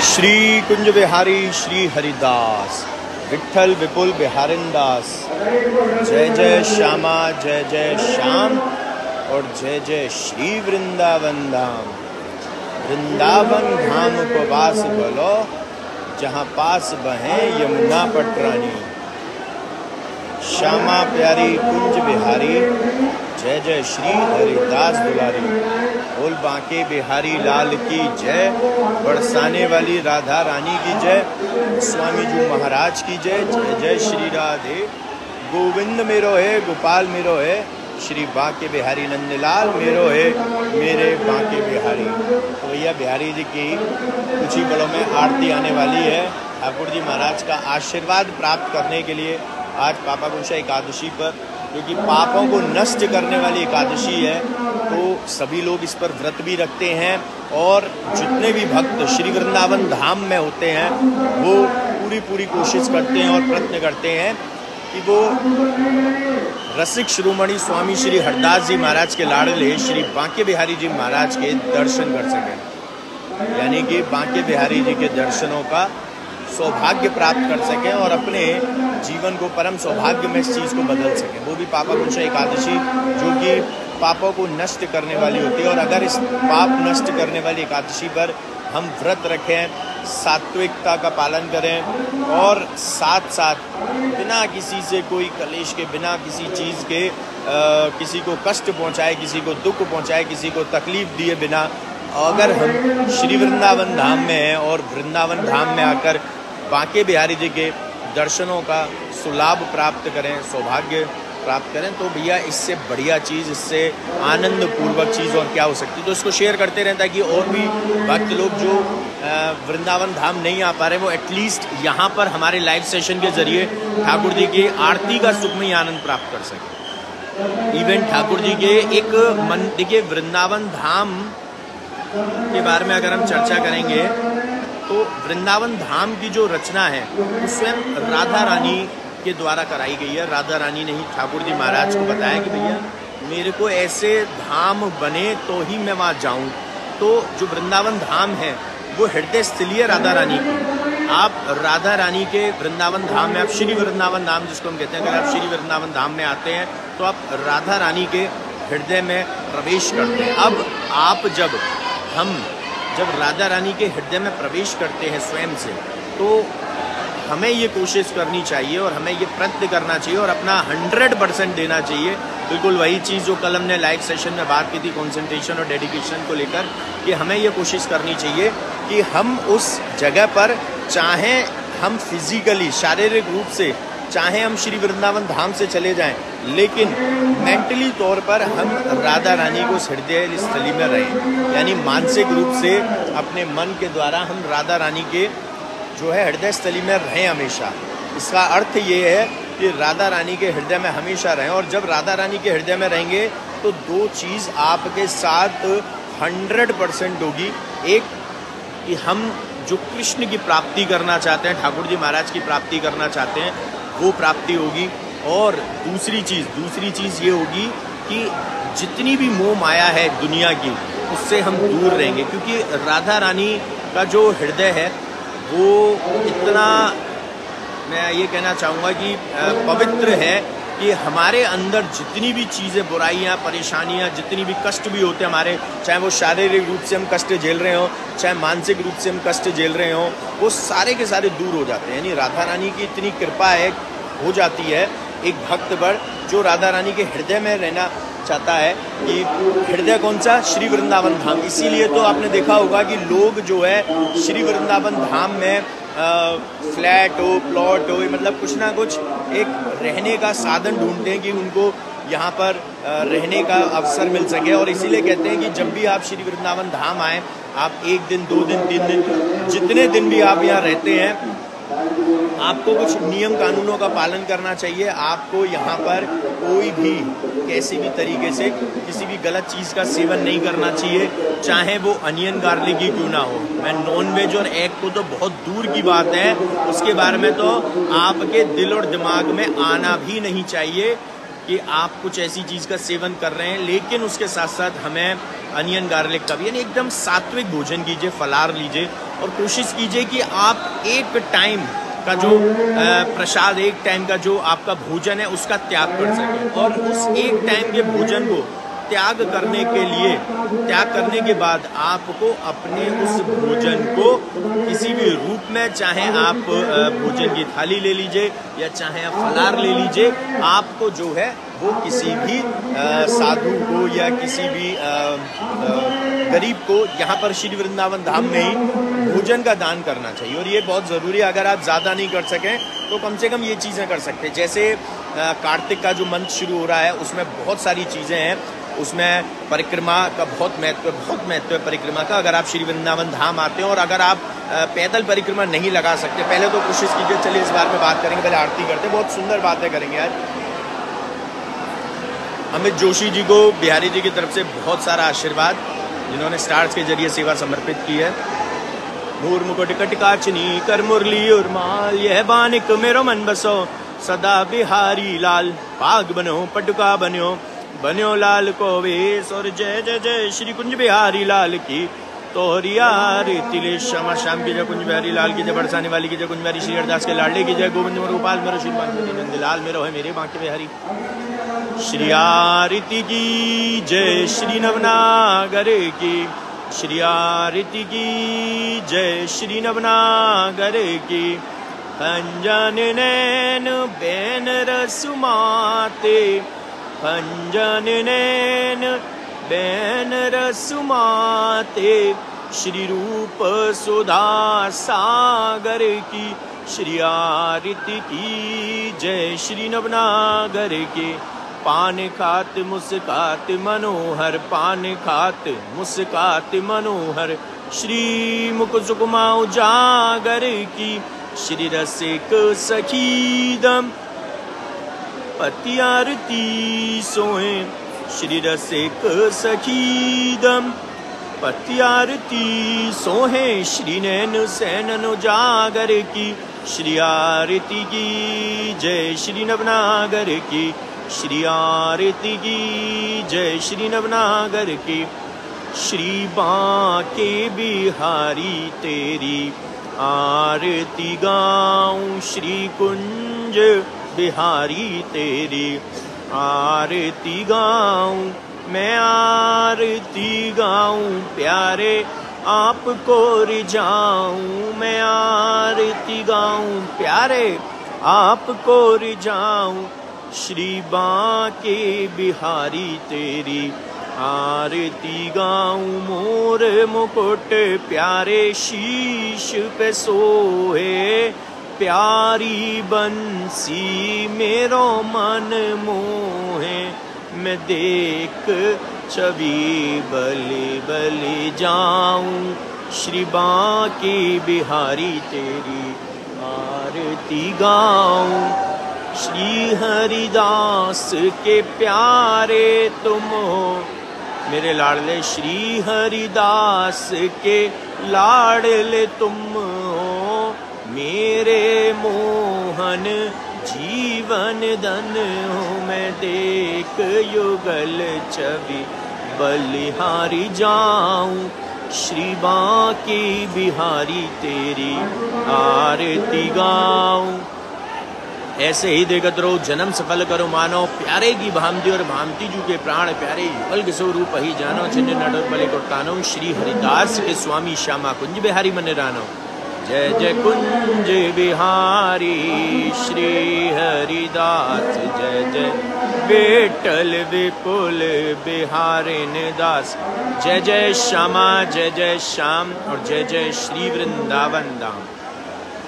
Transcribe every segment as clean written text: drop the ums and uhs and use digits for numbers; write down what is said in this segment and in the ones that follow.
श्री कुंज बिहारी श्री हरिदास विठल विपुल बिहारिंदास। जय जय श्यामा जय जय श्याम और जय जय श्री वृंदावन धाम। वृंदावन धाम उपवास बोलो, जहाँ पास बहें यमुना पटरानी। श्यामा प्यारी कुंज बिहारी जय जय श्री हरिदास दुलारी। बोल बांके बिहारी लाल की जय, बरसाने वाली राधा रानी की जय, स्वामी जी महाराज की जय। जय जय श्री राधे गोविंद मेरो है, गोपाल मेरो है, श्री बांके बिहारी नंदलाल मेरो है, मेरे बांके बिहारी। तो भैया बिहारी जी की कुछ ही पलों में आरती आने वाली है। ठाकुर जी महाराज का आशीर्वाद प्राप्त करने के लिए आज पापाकुंशा एकादशी पर, क्योंकि पापों को नष्ट करने वाली एकादशी है, तो सभी लोग इस पर व्रत भी रखते हैं। और जितने भी भक्त श्री वृंदावन धाम में होते हैं वो पूरी कोशिश करते हैं और प्रयत्न करते हैं कि वो रसिक शिरोमणि स्वामी श्री हरदास जी महाराज के लाडले श्री बांके बिहारी जी महाराज के दर्शन कर सकें, यानी कि बांके बिहारी जी के दर्शनों का सौभाग्य प्राप्त कर सकें और अपने जीवन को परम सौभाग्य में इस चीज़ को बदल सकें। वो भी पापाकुंशा एकादशी जो कि पापों को नष्ट करने वाली होती है। और अगर इस पाप नष्ट करने वाली एकादशी पर हम व्रत रखें, सात्विकता का पालन करें और साथ साथ बिना किसी से कोई कलेश के, बिना किसी चीज़ के किसी को कष्ट पहुँचाए, किसी को दुख पहुँचाए, किसी को तकलीफ दिए बिना अगर हम श्री वृंदावन धाम में हैं और वृंदावन धाम में आकर बांके बिहारी जी के दर्शनों का सुलाभ प्राप्त करें, सौभाग्य प्राप्त करें, तो भैया इससे बढ़िया चीज़, इससे आनंद पूर्वक चीज़ और क्या हो सकती है। तो इसको शेयर करते रहें ताकि और भी भक्त लोग जो वृंदावन धाम नहीं आ पा रहे वो एटलीस्ट यहाँ पर हमारे लाइव सेशन के जरिए ठाकुर जी की आरती का सुखमयी आनंद प्राप्त कर सकें। इवन ठाकुर जी के एक मन, देखिए वृंदावन धाम के बारे में अगर हम चर्चा करेंगे तो वृंदावन धाम की जो रचना है वो स्वयं राधा रानी के द्वारा कराई गई है। राधा रानी ने ही ठाकुर जी महाराज को बताया कि भैया मेरे को ऐसे धाम बने तो ही मैं वहाँ जाऊँ। तो जो वृंदावन धाम है वो हृदय स्थली है राधा रानी की। आप राधा रानी के वृंदावन धाम में, आप श्री वृंदावन धाम जिसको हम कहते हैं, अगर आप श्री वृंदावन धाम में आते हैं तो आप राधा रानी के हृदय में प्रवेश करते हैं। अब आप जब राधा रानी के हृदय में प्रवेश करते हैं स्वयं से, तो हमें ये कोशिश करनी चाहिए और हमें ये प्रयत्न करना चाहिए और अपना 100% देना चाहिए। बिल्कुल वही चीज़ जो कल हमने लाइव सेशन में बात की थी कंसंट्रेशन और डेडिकेशन को लेकर, कि हमें ये कोशिश करनी चाहिए कि हम उस जगह पर, चाहे हम फिजिकली शारीरिक रूप से, चाहे हम श्री वृंदावन धाम से चले जाएं, लेकिन मेंटली तौर पर हम राधा रानी को हृदय स्थली में रहें, यानी मानसिक रूप से अपने मन के द्वारा हम राधा रानी के जो है हृदय स्थली में रहें हमेशा। इसका अर्थ ये है कि राधा रानी के हृदय में हमेशा रहें। और जब राधा रानी के हृदय में रहेंगे तो दो चीज़ आपके साथ 100% होगी। एक कि हम जो कृष्ण की प्राप्ति करना चाहते हैं, ठाकुर जी महाराज की प्राप्ति करना चाहते हैं, वो प्राप्ति होगी। और दूसरी चीज़ ये होगी कि जितनी भी मोह माया है दुनिया की, उससे हम दूर रहेंगे, क्योंकि राधा रानी का जो हृदय है वो इतना, मैं ये कहना चाहूँगा कि पवित्र है कि हमारे अंदर जितनी भी चीज़ें, बुराइयाँ, परेशानियाँ, जितनी भी कष्ट भी होते हैं हमारे, चाहे वो शारीरिक रूप से हम कष्ट झेल रहे हों, चाहे मानसिक रूप से हम कष्ट झेल रहे हों, वो सारे के सारे दूर हो जाते हैं। यानी राधा रानी की इतनी कृपा हो जाती है एक भक्त पर जो राधा रानी के हृदय में रहना चाहता है। कि हृदय कौन सा? श्री वृंदावन धाम। इसीलिए तो आपने देखा होगा कि लोग जो है श्री वृंदावन धाम में फ्लैट हो, प्लॉट हो, मतलब कुछ ना कुछ एक रहने का साधन ढूंढते हैं कि उनको यहाँ पर रहने का अवसर मिल सके। और इसीलिए कहते हैं कि जब भी आप श्री वृंदावन धाम आएँ, आप 1 दिन, 2 दिन, 3 दिन, जितने दिन भी आप यहाँ रहते हैं, आपको कुछ नियम कानूनों का पालन करना चाहिए। आपको यहाँ पर कोई भी कैसी भी तरीके से किसी भी गलत चीज़ का सेवन नहीं करना चाहिए, चाहे वो अनियन गार्लिक ही क्यों ना हो। मैं नॉनवेज और एग को तो बहुत दूर की बात है, उसके बारे में तो आपके दिल और दिमाग में आना भी नहीं चाहिए। कि आप कुछ ऐसी चीज़ का सेवन कर रहे हैं, लेकिन उसके साथ साथ हमें अनियन गार्लिक का भी, यानी एकदम सात्विक भोजन कीजिए, फलाहार लीजिए और कोशिश कीजिए कि आप एक टाइम का जो प्रसाद, एक टाइम का जो आपका भोजन है उसका त्याग कर सकें। और उस एक टाइम के भोजन को त्याग करने के लिए, त्याग करने के बाद आपको अपने उस भोजन को किसी भी रूप में, चाहे आप भोजन की थाली ले लीजिए या चाहे आप फलाहार ले लीजिए, आपको जो है वो किसी भी साधु को या किसी भी गरीब को यहाँ पर श्री वृंदावन धाम में ही भोजन का दान करना चाहिए। और ये बहुत ज़रूरी है। अगर आप ज़्यादा नहीं कर सकें तो कम से कम ये चीज़ें कर सकते हैं। जैसे कार्तिक का जो मंथ शुरू हो रहा है उसमें बहुत सारी चीज़ें हैं, उसमें परिक्रमा का बहुत महत्व है परिक्रमा का। अगर आप श्री वृंदावन धाम आते हैं और अगर आप पैदल परिक्रमा नहीं लगा सकते, पहले तो कोशिश कीजिए, चलिए इस बारे में बात करेंगे, पहले आरती करते हैं, बहुत सुंदर बातें करेंगे आज। अमित जोशी जी को बिहारी जी की तरफ से बहुत सारा आशीर्वाद, जिन्होंने स्टार्स के जरिए सेवा समर्पित की है। नूर मुकुट कटकाचनी कर मुरली और माल, यह बानिक मेरो मन बसो सदा बिहारी लाल। पाग बनो पटुका बन्यो लाल को वेश, और जय जय जय श्री कुंज बिहारी लाल की तोहरिया तिले श्यामा श्याम की जय, कुंज बिहारी लाल की जय, बरसाने वाली की जय, कुंज बिहारी श्री हरदास के लाडले की जय, गोविंद गोपाल मेरो श्री नंदलाल मेरो है मेरे बांके बिहारी। श्री आरती की जय, श्री नवनागर की, श्री आरती की जय, श्री नवनागर की। अंजन नैन बैन रसुमाते, अंजन नैन बैन रसुमाते, श्री रूप सुधा सागर की। श्री आरती की जय, श्री नवनागर के। पान खात मुस्कात मनोहर, पान खात मुस्कात मनोहर, श्री मुख सुकुमा उजागर की। श्री रसिक सखीदम पति आरती सोए, श्री रसिक सखीदम पति आरती सोहे, श्री नैन सैनन उजागर की। श्री आरती की जय, श्री नवनागर की। श्री आरती की जय, श्री नवनागर की। श्री बांके बिहारी तेरी आरती गाऊं, श्री कुंज बिहारी तेरी आरती गाऊं। मैं आरती गाऊं प्यारे आपको रिझाऊं, मैं आरती गाऊं प्यारे आपको रिझाऊं। श्री बांके बिहारी तेरी आरती गाऊं। मोर मुकुट प्यारे शीश पे सोए, प्यारी बंसी मेरो मन मोहे। मैं देख छवि बलि बलि जाऊं, श्री बांके बिहारी तेरी आरती गाऊं। श्री हरिदास के प्यारे तुम हो, मेरे लाडले श्री हरिदास के लाडले तुम हो। मेरे मोहन जीवन धन हो, मैं देख युगल छवि बलिहारी जाऊं। श्री बांके बिहारी तेरी आरती गाऊं। ऐसे ही देखत रहो, जन्म सफल करो मानो, प्यारे की भामती और भामती जू के प्राण प्यारे, युगल के स्वरूप ही जानो, छिन्न नडोर पले को तानो। श्री हरिदास के स्वामी श्यामा कुंज बिहारी मन रानो। जय जय कुंज बिहारी श्री हरिदास, जय जय बेटल विपुल बिहारिन दास। जय जय श्यामा, जय जय श्याम, और जय जय श्री वृंदावन धाम।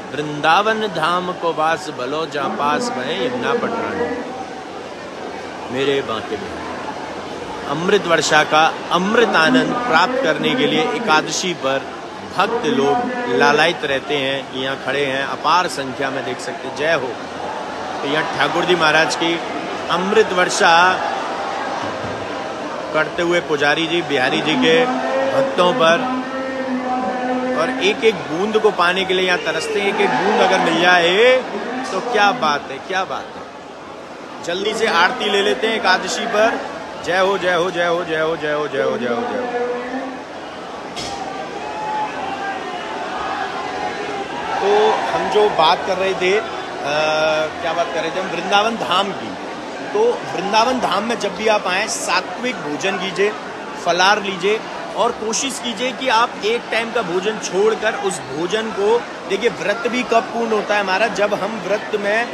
वृंदावन धाम को वास भलो, जहाँ पास गए यमुना पटरानी। मेरे बांके बिहारी अमृत वर्षा का अमृत आनंद प्राप्त करने के लिए एकादशी पर भक्त लोग लालायित रहते हैं। यहाँ खड़े हैं अपार संख्या में, देख सकते हैं। जय हो। तो यहाँ ठाकुर जी महाराज की अमृत वर्षा करते हुए पुजारी जी बिहारी जी के भक्तों पर, और एक एक बूंद को पाने के लिए यहाँ तरसते हैं। एक एक बूंद अगर मिल जाए तो क्या बात है, क्या बात है। जल्दी से आरती ले लेते हैं एकादशी पर। जय हो जय हो जय हो जय हो जय हो जय हो जय हो जय हो। तो हम जो बात कर रहे थे, क्या बात कर रहे थे हम, वृंदावन धाम की। तो वृंदावन धाम में जब भी आप आएँ, सात्विक भोजन कीजिए, फलाहार लीजिए और कोशिश कीजिए कि आप एक टाइम का भोजन छोड़कर उस भोजन को, देखिए व्रत भी कब पूर्ण होता है हमारा, जब हम व्रत में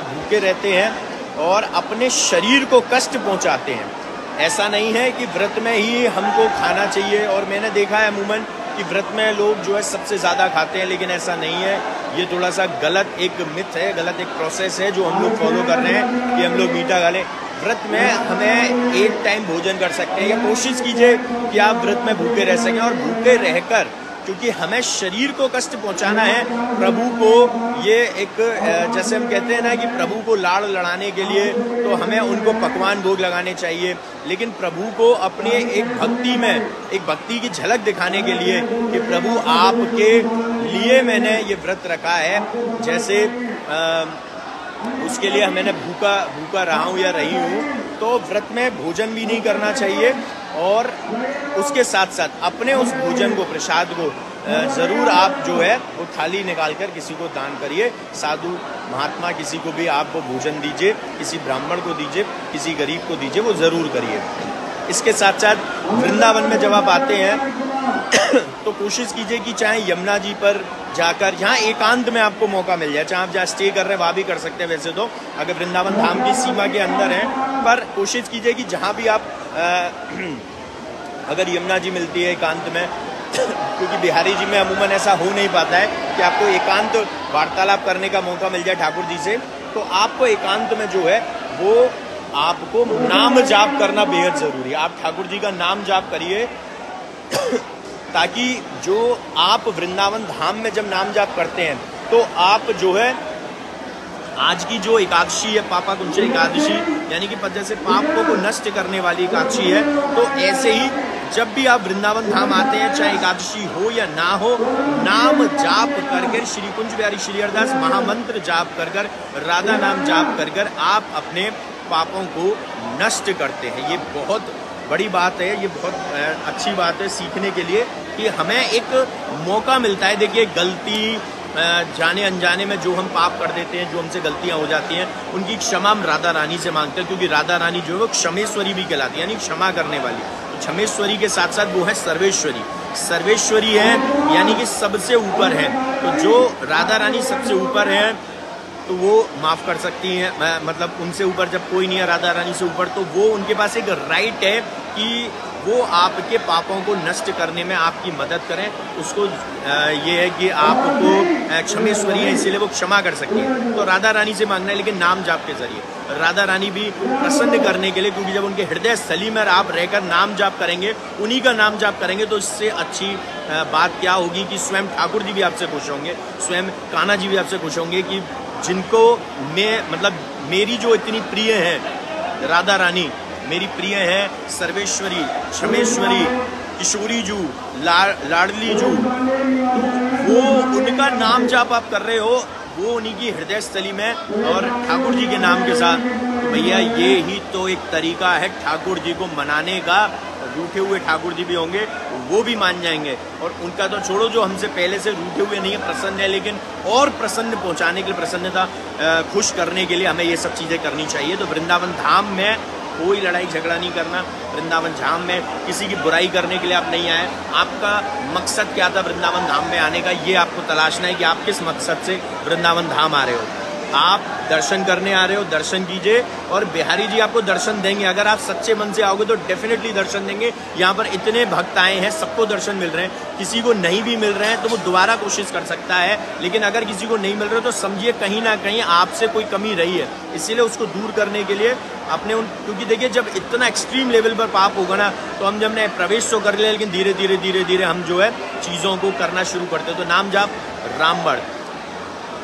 भूखे रहते हैं और अपने शरीर को कष्ट पहुंचाते हैं। ऐसा नहीं है कि व्रत में ही हमको खाना चाहिए, और मैंने देखा है अमूमन कि व्रत में लोग जो है सबसे ज़्यादा खाते हैं, लेकिन ऐसा नहीं है। ये थोड़ा सा गलत एक मिथ है, गलत एक प्रोसेस है जो हम लोग फॉलो कर रहे हैं कि हम लोग मीठा खा लें। व्रत में हमें एक टाइम भोजन कर सकते हैं, या कोशिश कीजिए कि आप व्रत में भूखे रह सकें। और भूखे रहकर, क्योंकि हमें शरीर को कष्ट पहुंचाना है, प्रभु को ये एक, जैसे हम कहते हैं ना कि प्रभु को लाड़ लड़ाने के लिए तो हमें उनको पकवान भोग लगाने चाहिए, लेकिन प्रभु को अपने एक भक्ति में, एक भक्ति की झलक दिखाने के लिए कि प्रभु आपके लिए मैंने ये व्रत रखा है, जैसे उसके लिए मैंने भूखा रहा हूँ या रही हूँ, तो व्रत में भोजन भी नहीं करना चाहिए। और उसके साथ साथ अपने उस भोजन को, प्रसाद को ज़रूर आप जो है वो थाली निकाल कर किसी को दान करिए। साधु महात्मा किसी को भी आप वो भोजन दीजिए, किसी ब्राह्मण को दीजिए, किसी गरीब को दीजिए, वो ज़रूर करिए। इसके साथ साथ वृंदावन में जब आप आते हैं तो कोशिश कीजिए कि चाहे यमुना जी पर जाकर, यहाँ एकांत में आपको मौका मिल जाए, चाहे आप जहाँ स्टे कर रहे हैं वहाँ भी कर सकते हैं वैसे तो, अगर वृंदावन धाम की सीमा के अंदर हैं, पर कोशिश कीजिए कि जहाँ भी आप अगर यमुना जी मिलती है एकांत में क्योंकि बिहारी जी में अमूमन ऐसा हो नहीं पाता है कि आपको एकांत वार्तालाप करने का मौका मिल जाए ठाकुर जी से, तो आपको एकांत में जो है वो आपको नाम जाप करना बेहद ज़रूरी है। आप ठाकुर जी का नाम जाप करिए ताकि जो आप वृंदावन धाम में जब नाम जाप करते हैं तो आप जो है, आज की जो एकादशी है, पापा कुंज एकादशी, यानी कि जैसे पापों को नष्ट करने वाली एकादशी है, तो ऐसे ही जब भी आप वृंदावन धाम आते हैं, चाहे एकादशी हो या ना हो, नाम जाप कर श्री कुंज बिहारी श्री हरिदास महामंत्र जाप कर राधा नाम जाप कर आप अपने पापों को नष्ट करते हैं। ये बहुत बड़ी बात है, ये बहुत अच्छी बात है सीखने के लिए कि हमें एक मौका मिलता है। देखिए गलती जाने अनजाने में जो हम पाप कर देते हैं, जो हमसे गलतियां हो जाती हैं, उनकी क्षमा हम राधा रानी से मांगते हैं, क्योंकि राधा रानी जो है वो क्षमेश्वरी भी कहलाती है, यानी क्षमा करने वाली। तो क्षमेश्वरी के साथ साथ वो है सर्वेश्वरी। सर्वेश्वरी है यानी कि सबसे ऊपर है, तो जो राधा रानी सबसे ऊपर है तो वो माफ़ कर सकती हैं, मतलब उनसे ऊपर जब कोई नहीं है राधा रानी से ऊपर, तो वो उनके पास एक राइट है कि वो आपके पापों को नष्ट करने में आपकी मदद करें। उसको ये है कि आपको क्षमेश्वरी है, इसीलिए वो क्षमा कर सकती है। तो राधा रानी से मांगना है, लेकिन नाम जाप के जरिए राधा रानी भी प्रसन्न करने के लिए, क्योंकि जब उनके हृदय स्थली में आप रहकर नाम जाप करेंगे, उन्हीं का नाम जाप करेंगे, तो इससे अच्छी बात क्या होगी कि स्वयं ठाकुर जी भी आपसे खुश होंगे, स्वयं कान्हा जी भी आपसे खुश होंगे कि जिनको मैं, मतलब मेरी जो इतनी प्रिय है राधा रानी, मेरी प्रिय है सर्वेश्वरी, क्षमेश्वरी, किशोरी जू, लाडली जू, वो उनका नाम जाप आप कर रहे हो, वो उन्हीं की हृदय स्थली में और ठाकुर जी के नाम के साथ। तो भैया ये ही तो एक तरीका है ठाकुर जी को मनाने का। रूठे हुए ठाकुर जी भी होंगे, वो भी मान जाएंगे, और उनका तो छोड़ो, जो हमसे पहले से रूठे हुए नहीं है, प्रसन्न है, लेकिन और प्रसन्न पहुंचाने के लिए, प्रसन्नता खुश करने के लिए हमें ये सब चीज़ें करनी चाहिए। तो वृंदावन धाम में कोई लड़ाई झगड़ा नहीं करना, वृंदावन धाम में किसी की बुराई करने के लिए आप नहीं आए। आपका मकसद क्या था वृंदावन धाम में आने का, ये आपको तलाशना है कि आप किस मकसद से वृंदावन धाम आ रहे हो। आप दर्शन करने आ रहे हो, दर्शन कीजिए, और बिहारी जी आपको दर्शन देंगे। अगर आप सच्चे मन से आओगे तो डेफिनेटली दर्शन देंगे। यहाँ पर इतने भक्त आए हैं, सबको दर्शन मिल रहे हैं। किसी को नहीं भी मिल रहे हैं तो वो दोबारा कोशिश कर सकता है, लेकिन अगर किसी को नहीं मिल रहे तो समझिए कहीं ना कहीं आपसे कोई कमी रही है। इसीलिए उसको दूर करने के लिए अपने क्योंकि देखिए जब इतना एक्सट्रीम लेवल पर पाप होगा ना, तो हम जब ने प्रवेश तो कर लिया, लेकिन धीरे धीरे धीरे धीरे हम जो है चीज़ों को करना शुरू करते हैं। तो नाम जाप रामबड़।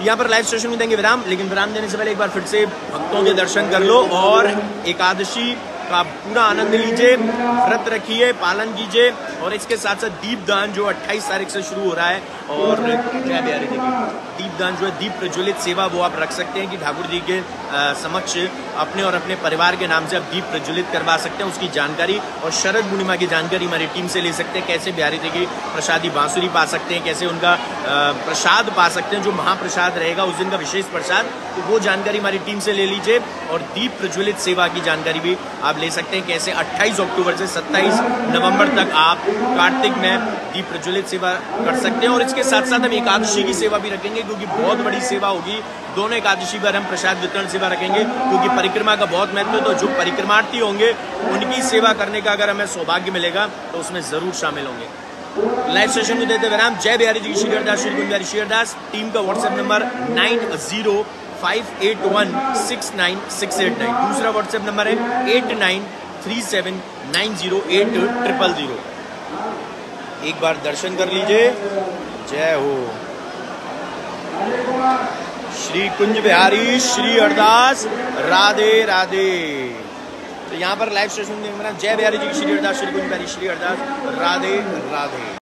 यहाँ पर लाइव सेशन में देंगे विराम, लेकिन विराम देने से पहले एक बार फिर से भक्तों के दर्शन कर लो और एकादशी का पूरा आनंद लीजिए, व्रत रखिए, पालन कीजिए। और इसके साथ साथ दीपदान जो 28 तारीख से शुरू हो रहा है, और जय बिहारी जी की दीपदान जो है दीप प्रज्वलित सेवा वो आप रख सकते हैं कि ठाकुर जी के समक्ष अपने और अपने परिवार के नाम से आप दीप प्रज्वलित करवा सकते हैं। उसकी जानकारी और शरद पूर्णिमा की जानकारी हमारी टीम से ले सकते हैं। कैसे बिहारी जी की प्रसादी बांसुरी पा सकते हैं, कैसे उनका प्रसाद पा सकते हैं, जो महाप्रसाद रहेगा उस दिन का विशेष प्रसाद, तो वो जानकारी हमारी टीम से ले लीजिए। और दीप प्रज्वलित सेवा की जानकारी भी आप ले सकते हैं, कैसे 28 अक्टूबर से 27 नवंबर तक आप कार्तिक में दीप प्रज्वलित सेवा कर सकते हैं। और इसके साथ साथ हम एकादशी की सेवा भी रखेंगे, क्योंकि बहुत बड़ी सेवा होगी। दोनों एकादशी पर हम प्रसाद वितरण सेवा रखेंगे, क्योंकि परिक्रमा का बहुत महत्व है। तो जो परिक्रमार्थी होंगे उनकी सेवा करने का अगर हमें सौभाग्य मिलेगा तो उसमें जरूर शामिल होंगे। लाइव सेशन को देते विराम। जय बिहारी जी की श्री हरिदास, श्री कुंज बिहारी श्री हरिदास। टीम का व्हाट्सएप नंबर 9058169689। दूसरा व्हाट्सएप नंबर है 8937908000। एक बार दर्शन कर लीजिए। जय हो श्री कुंज बिहारी श्री हरिदास। राधे राधे। तो यहाँ पर लाइव सेशन में जय बिहारी जी की श्री हरिदास, श्री कुंज बिहारी श्री हरिदास। राधे राधे।